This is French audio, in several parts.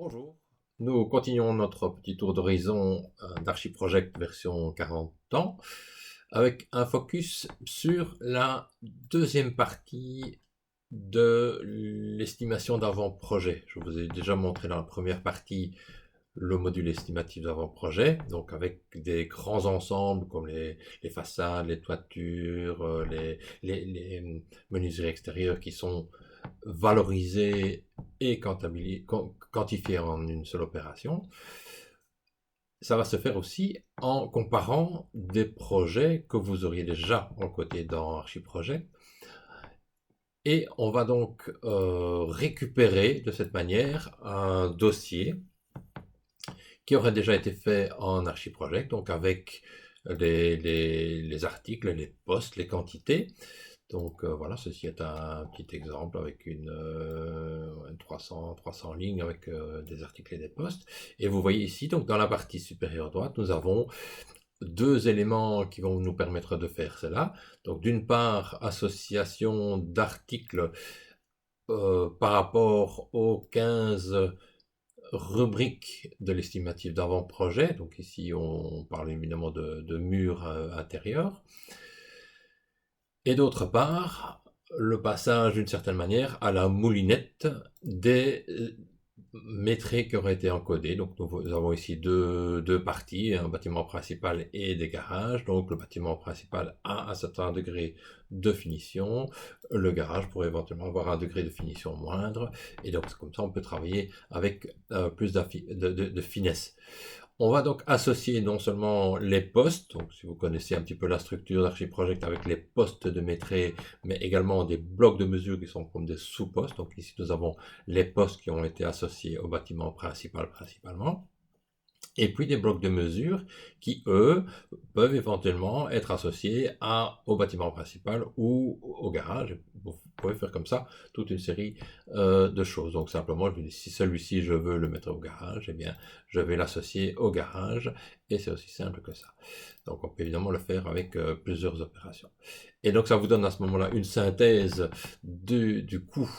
Bonjour, nous continuons notre petit tour d'horizon d'Archiproject version 40 ans avec un focus sur la deuxième partie de l'estimation d'avant-projet. Je vous ai déjà montré dans la première partie le module estimatif d'avant-projet, donc avec des grands ensembles comme les façades, les toitures, les menuiseries extérieures qui sont valorisés et quantifiés en une seule opération. Ça va se faire aussi en comparant des projets que vous auriez déjà encodés dans Archiproject. Et on va donc récupérer de cette manière un dossier qui aurait déjà été fait en Archiproject, donc avec les articles, les postes, les quantités. Donc voilà, ceci est un petit exemple avec une 300 lignes avec des articles et des postes. Et vous voyez ici, donc dans la partie supérieure droite, nous avons deux éléments qui vont nous permettre de faire cela. Donc d'une part, association d'articles par rapport aux 15 rubriques de l'estimatif d'avant-projet. Donc ici, on parle évidemment de murs intérieurs. Et d'autre part, le passage d'une certaine manière à la moulinette des métrés qui auraient été encodés. Donc nous avons ici deux parties, un bâtiment principal et des garages. Donc le bâtiment principal a un certain degré de finition, le garage pourrait éventuellement avoir un degré de finition moindre, et donc comme ça on peut travailler avec plus de finesse. On va donc associer non seulement les postes, donc si vous connaissez un petit peu la structure d'Archiproject avec les postes de métrés, mais également des blocs de mesure qui sont comme des sous-postes. Donc ici nous avons les postes qui ont été associés au bâtiment principal principalement. Et puis des blocs de mesure qui, eux, peuvent éventuellement être associés au bâtiment principal ou au garage. Vous pouvez faire comme ça toute une série de choses. Donc simplement, je dis, si celui-ci, je veux le mettre au garage, eh bien, je vais l'associer au garage, et c'est aussi simple que ça. Donc on peut évidemment le faire avec plusieurs opérations. Et donc ça vous donne à ce moment-là une synthèse du coût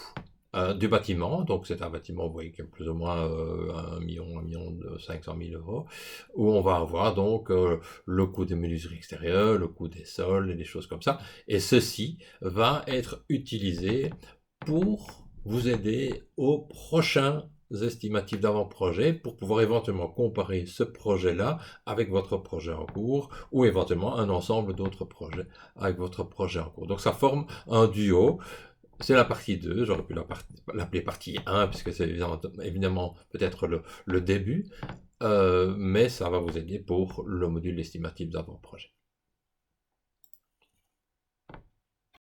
du bâtiment. Donc c'est un bâtiment, vous voyez, qui a plus ou moins 1 500 000 euros, où on va avoir donc le coût des menuiseries extérieures, le coût des sols et des choses comme ça. Et ceci va être utilisé pour vous aider aux prochains estimatifs d'avant-projet pour pouvoir éventuellement comparer ce projet-là avec votre projet en cours ou éventuellement un ensemble d'autres projets avec votre projet en cours. Donc ça forme un duo. C'est la partie 2, j'aurais pu l'appeler partie 1, puisque c'est évidemment peut-être le début, mais ça va vous aider pour le module estimatif d'avant-projet.